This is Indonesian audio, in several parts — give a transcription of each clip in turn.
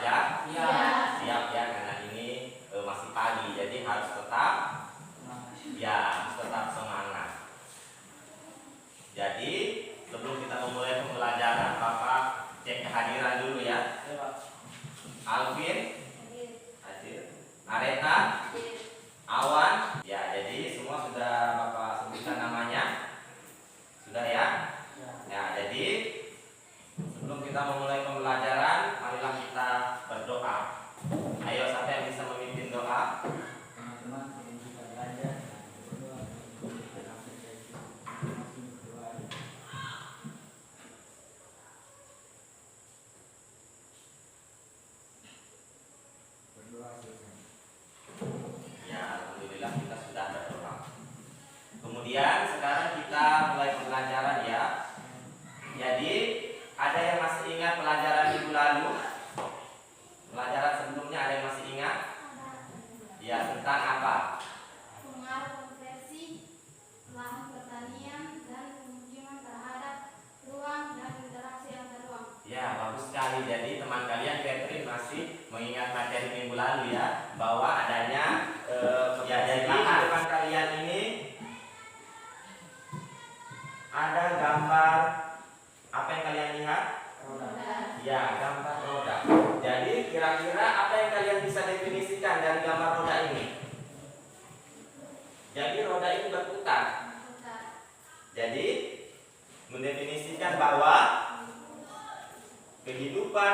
ya? Siap. Siap ya, karena ini masih pagi, jadi harus tetap semangat. Jadi sebelum kita memulai pembelajaran, Bapak cek kehadiran dulu ya. Alvin, hadir. Areta, Awan, ya. Jadi semua sudah Bapak sebutkan namanya, sudah ya? Ya, jadi sebelum kita memulai pembelajaran, marilah kita berdoa. Ayo, siapa yang bisa memimpin doa? Teman-teman yang kita belajar berdoa Ya, alhamdulillah kita sudah berdoa. Kemudian sekarang kita mulai pembelajaran ya. Jadi ada yang masih ingat pelajaran minggu lalu? Pelajaran sebelumnya ada yang masih ingat? Ya, tentang apa? Pengaruh konversi lahan pertanian dan pemukiman terhadap ruang dan interaksi antar ruang. Ya, bagus sekali. Jadi teman kalian Catherine masih mengingat materi minggu lalu ya, bahwa adanya jadi di depan kalian ini ada gambar apa yang kalian lihat? Ya, gambar roda. Jadi kira-kira apa yang kalian bisa definisikan dari gambar roda ini? Jadi roda ini berputar. Jadi mendefinisikan bahwa kehidupan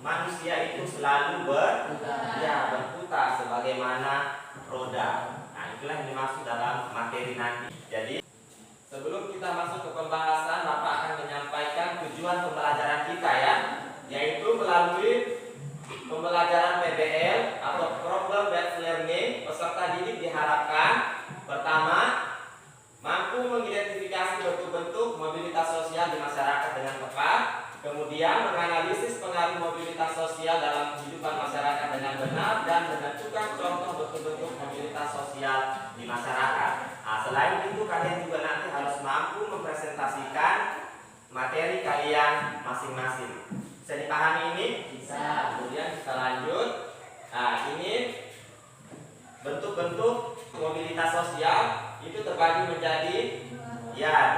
manusia itu selalu berputar sebagaimana roda. Nah, itulah yang dimaksud dalam materi nanti. Jadi sebelum kita masuk ke pembahasan, Bapak akan menyampaikan tujuan pembelajaran kita ya, yaitu melalui pembelajaran PBL atau Problem Based Learning. Peserta didik diharapkan pertama, mampu mengidentifikasi bentuk-bentuk mobilitas sosial di masyarakat dengan tepat, kemudian menganalisis pengaruh mobilitas sosial dalam kehidupan masyarakat dengan benar, dan menentukan contoh bentuk-bentuk mobilitas sosial di masyarakat. Nah, selain itu kalian juga nanti harus mampu mempresentasikan materi kalian masing-masing. Bisa dipahami ini? Bisa. Kemudian kita lanjut. Nah, ini bentuk-bentuk mobilitas sosial itu terbagi menjadi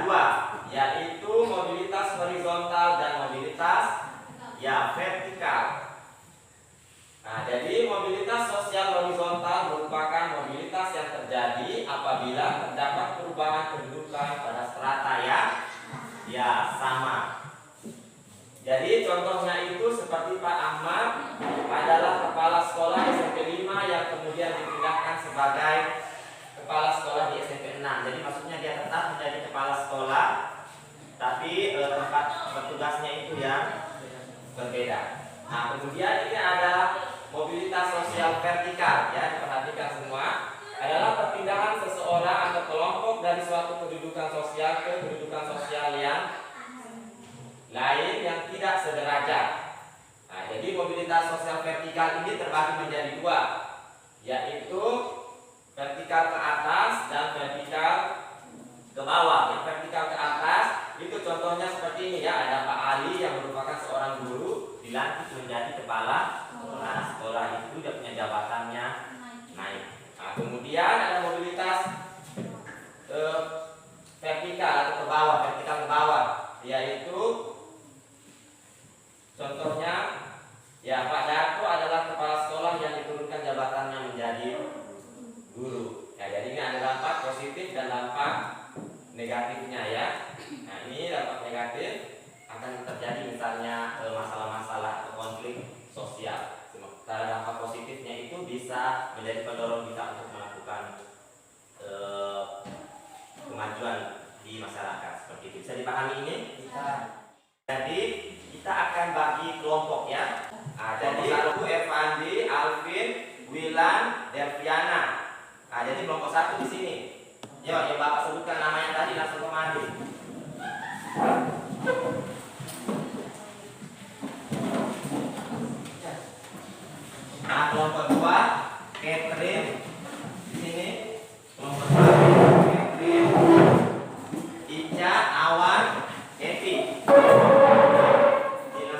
dua, yaitu mobilitas horizontal dan mobilitas vertikal. Nah, jadi mobilitas sosial horizontal merupakan mobilitas yang terjadi apabila terdapat perubahan kedudukan pada strata yang sama. Jadi contohnya itu seperti Pak Ahmad adalah kepala sekolah SMP 5 yang kemudian dipindahkan sebagai kepala sekolah di SMP 6. Jadi maksudnya dia tetap menjadi kepala sekolah, tapi tempat bertugasnya itu yang berbeda. Nah, kemudian ini adalah mobilitas sosial vertikal ya, diperhatikan semua, adalah perpindahan seseorang atau kelompok dari suatu kedudukan sosial ke kedudukan sosial yang lain yang tidak sederajat. Nah, jadi mobilitas sosial vertikal ini terbagi menjadi dua, yaitu vertikal ke atas dan vertikal ke bawah. Yang vertikal ke atas itu contohnya seperti ini ya, ada Pak Ali yang merupakan seorang guru dilantik menjadi kepala sekolah itu, dia punya jabatannya naik. Nah, kemudian ada mobilitas vertikal atau ke bawah, vertikal ke bawah, yaitu contohnya Pak Darto adalah kepala sekolah yang diturunkan jabatannya menjadi guru. Ya, jadi ini ada dampak positif dan dampak negatifnya ya. Nah, ini dampak negatif akan terjadi misalnya masalah-masalah atau konflik sosial. Sementara dampak positifnya itu bisa menjadi pendorong kita untuk melakukan kemajuan di masyarakat seperti itu. Bisa dipahami ini? Bisa. Jadi kita akan bagi kelompok ya. Nah, jadi aku Evandi, Alvin, Wilan, Delviana. Nah, jadi kelompok satu di sini. Yo, yang Bapak sebutkan namanya tadi langsung kemari. Nah, kelompok dua, Catherine di sini. Kelompok dua, Catherine, Ica, Awan, Evi. Di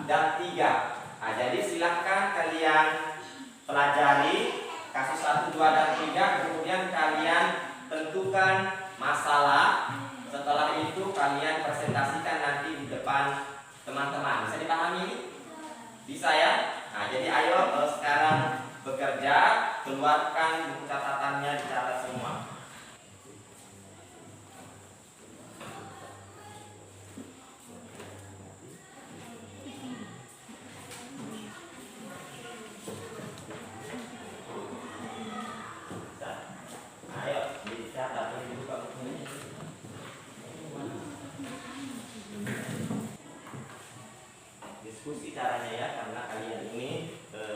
dan 3. Nah, jadi silahkan kalian pelajari kasus 1, 2, dan 3. Kemudian kalian tentukan masalah. Setelah itu kalian presentasikan nanti di depan teman-teman. Bisa dipahami ini? Bisa ya? Nah, jadi ayo sekarang bekerja, keluarkan buku catatannya, dicatat semua. Ayo dicatat, ini dibuka bukunya. Diskusi caranya ya, karena kalian ini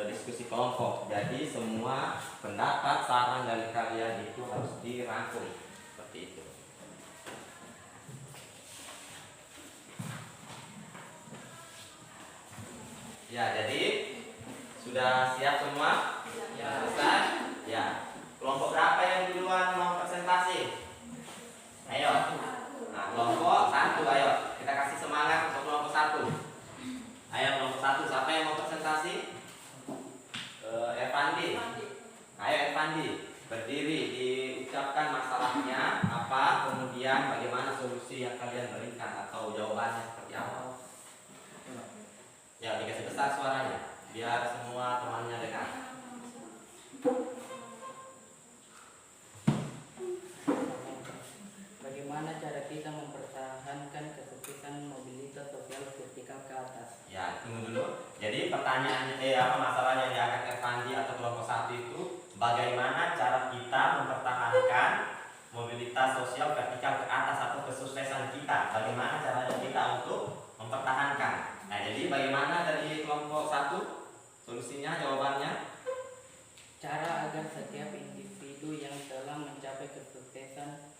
diskusi kelompok. Jadi semua pendapat, saran dari kalian itu harus dirangkum seperti itu. Ya, jadi sudah siap semua? Ya, selesai? Ya. Kelompok berapa yang duluan mau presentasi? Ayo. Nah, kelompok 1, ayo. Kita kasih semangat untuk kelompok 1. Ayo kelompok 1, siapa yang mau presentasi? Evandi. Ayo Evandi, berdiri, diucapkan masalahnya apa, kemudian bagaimana solusi yang kalian berikan atau jawabannya seperti apa. Ya, dikasih besar suaranya biar semua temannya dengar. Bagaimana cara kita mempertahankan kesuksesan mobilitas sosial vertikal ke atas? Ya, tunggu dulu. Jadi pertanyaannya masalahnya yang diangkat Evandi atau kelompok 1 itu, bagaimana cara kita mempertahankan mobilitas sosial vertikal ke atas atau kesuksesan kita? Bagaimana caranya kita untuk mempertahankan? Nah, jadi bagaimana dari kelompok 1? Solusinya, jawabannya? Cara agar setiap individu yang telah mencapai kesuksesan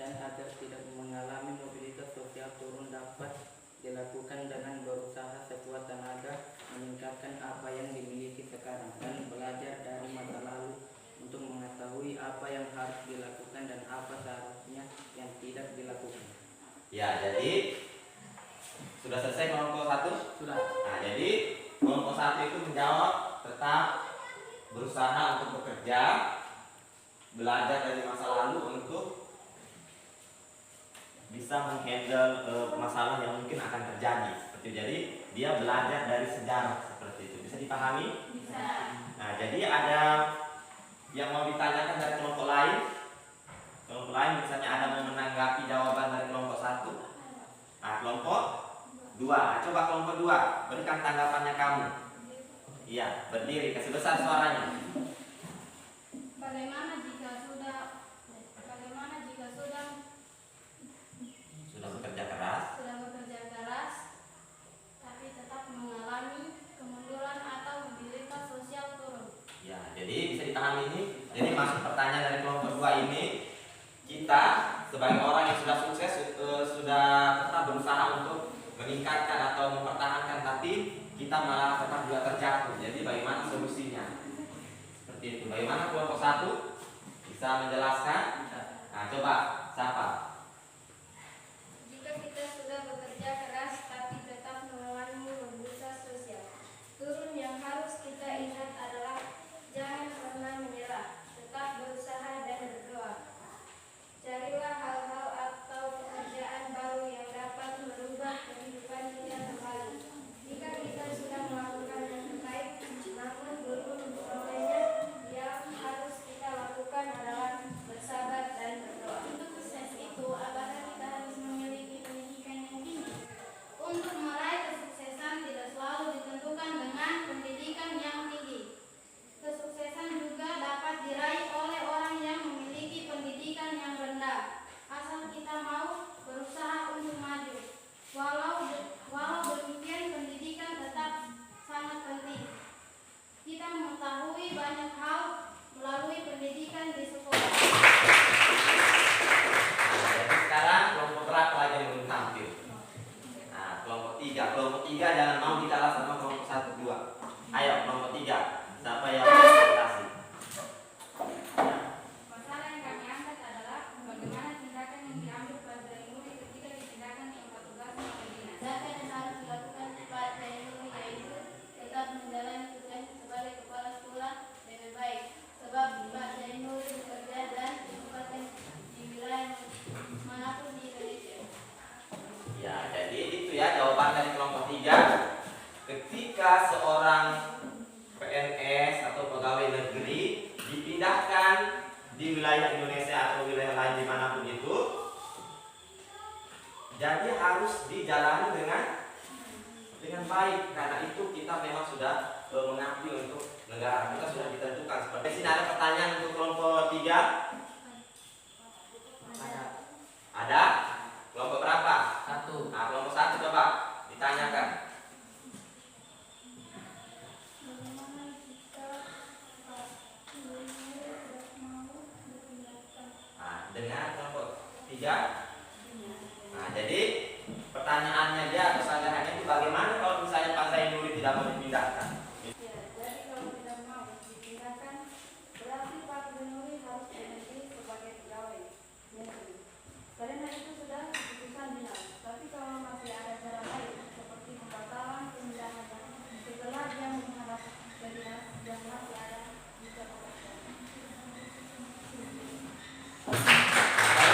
dan agar tidak mengalami mobilitas sosial turun dapat dilakukan dengan berusaha sekuat tenaga meningkatkan apa yang dimiliki sekarang dan belajar dari masa lalu untuk mengetahui apa yang harus dilakukan dan apa seharusnya yang tidak dilakukan. Ya, jadi sudah selesai kelompok 1? Sudah. Nah, jadi kelompok 1 itu menjawab tetap berusaha untuk bekerja, belajar dari masa lalu untuk bisa menghandle masalah yang mungkin akan terjadi. Seperti jadi dia belajar dari sejarah seperti itu. Bisa dipahami? Bisa. Nah, jadi ada yang mau ditanyakan dari kelompok lain? Kelompok lain misalnya ada mau menanggapi jawaban dari kelompok 1? Nah, kelompok 2. Coba kelompok 2, berikan tanggapannya kamu. Iya, berdiri, kasih besar suaranya. Bagaimana jika sudah Bekerja keras, tapi tetap mengalami kemunduran atau mobilitas sosial turun? ya, jadi bisa dipahami ini. Jadi maksud pertanyaan dari kelompok 2 ini, kita sebagai orang yang sudah sukses sudah tetap berusaha untuk meningkatkan atau mempertahankan, tapi kita malah tetap juga terjatuh. Jadi bagaimana solusinya? Seperti itu. Bagaimana kelompok 1 bisa menjelaskan? Nah, coba siapa? Jika kita sudah bekerja keras tapi tetap mengalami mobilitas sosial turun, yang harus kita ingat adalah jangan pernah menyerah, tetap berusaha dan berdoa. Carilah hal-hal atau pekerjaan baru yang dapat merubah kehidupan kita kembali. Jika kita sudah melakukan yang terbaik namun belum memperolehnya, yang harus kita lakukan adalah bersabar dan berdoa. Untuk sukses itu, apakah kita harus memiliki pendidikan yang tinggi? Untuk meraih kesuksesan tidak selalu ditentukan dengan pendidikan yang tinggi. Kesuksesan juga dapat diraih oleh orang yang memiliki pendidikan yang rendah, asal kita mau berusaha untuk maju. Walau demikian, pendidikan tetap sangat penting. Kita mengetahui banyak hal melalui pendidikan di sekolah. Nah, jadi sekarang kelompok berapa lagi yang belum tampil? Nah, kelompok 3. Kelompok 3 jangan mau dikalah sama kelompok 1, 2. Ayo, kelompok 3. Siapa yang mau presentasi? Masalah yang kami angkat adalah bagaimana tindakan yang diambil pada murid ketika dipindahkan ke tempat tugas atau dinas. Tindakan yang harus dilakukan pada ketika seorang PNS atau pegawai negeri dipindahkan di wilayah Indonesia atau wilayah lain dimanapun itu, jadi harus dijalani dengan baik, karena itu kita memang sudah mengabdi untuk negara, kita sudah ditentukan. Seperti di sini ada pertanyaan untuk kelompok 3. Ada? Kelompok berapa? 1. Nah, kelompok 1 coba ditanyakan. Bagaimana jika Pak Gubernur tidak mau dipindahkan? Nah, dengan kelompok 3. Nah, jadi pertanyaannya dia atau sanggahannya itu bagaimana kalau misalnya Pak Zainuri tidak mau dipindahkan? Ya, jadi kalau tidak mau dipindahkan, berarti Pak Gubernur harus berhenti sebagai pegawai negeri. Karena itu sudah keputusan dinas. Tapi kalau masih ada cara lain seperti pembatalan pemindahan setelah dia menghadap ke dinas yang masih ada bisa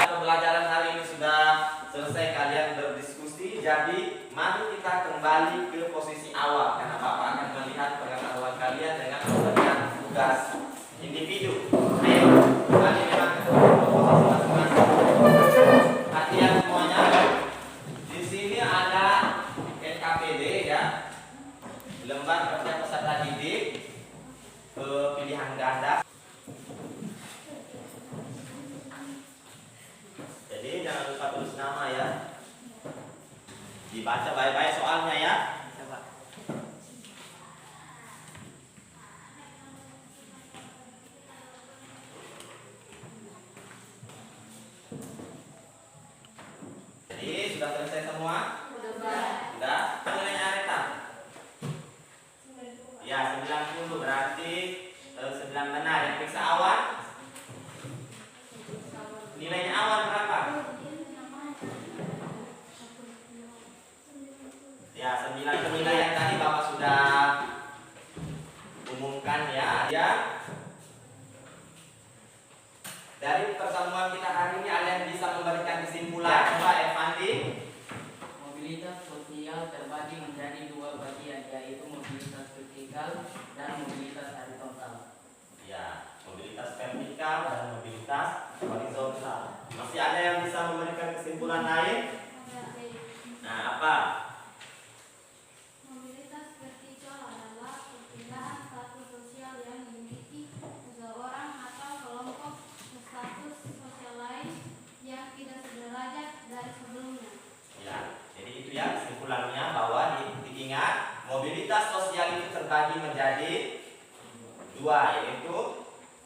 Pembelajaran hari ini sudah selesai, kalian berdiskusi. Jadi mari kita kembali ke posisi awal, karena Bapak akan melihat pengetahuan kalian dengan pemberian tugas individu. Ayo, kembali memang ke posisi masing-masing. Perhatian semuanya. Di sini ada NKPD ya, lembar kerja peserta didik, pilihan ganda. Jadi jangan lupa tulis nama ya. Dibaca baik-baik soalnya ya. Coba. Jadi sudah selesai semua? Sudah. Nilainya Areta? Ya, 90 berarti 9 benar. Yang periksa Awan? Nilainya Awan berapa? Ya, 9 nilai yang tadi Bapak sudah umumkan ya. Ya. Dari pertemuan kita hari ini ada yang bisa memberikan kesimpulan? Coba Evandi. Mobilitas sosial terbagi menjadi 2 bagian, yaitu mobilitas vertikal dan mobilitas horizontal. Ya, mobilitas vertikal dan mobilitas horizontal. Masih ada yang bisa memberikan kesimpulan lain? Nah, apa? Mobilitas vertikal adalah perpindahan status sosial yang dimiliki seseorang atau kelompok ke status sosial lain yang tidak sederajat dari sebelumnya. Ya, jadi itu ya kesimpulannya, bahwa diingat mobilitas sosial itu terbagi menjadi 2, yaitu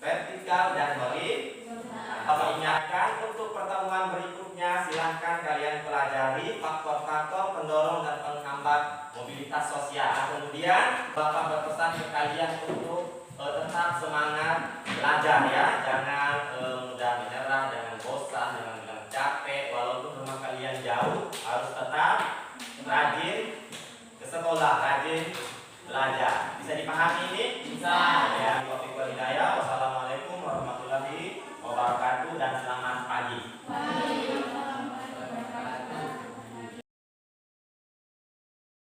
vertikal dan horizontal. Bapak ingatkan untuk pertemuan berikutnya silahkan kalian pelajari faktor-faktor pendorong dan penghambat mobilitas sosial. Kemudian Bapak berpesan ke kalian untuk tetap semangat belajar ya, jangan mudah menyerah, jangan bosan, jangan mudah capek. Walaupun rumah kalian jauh, harus tetap rajin ke sekolah, rajin belajar. Bisa dipahami ini? Bisa. Ya, Wassalamualaikum warahmatullahi wabarakatuh dan selamat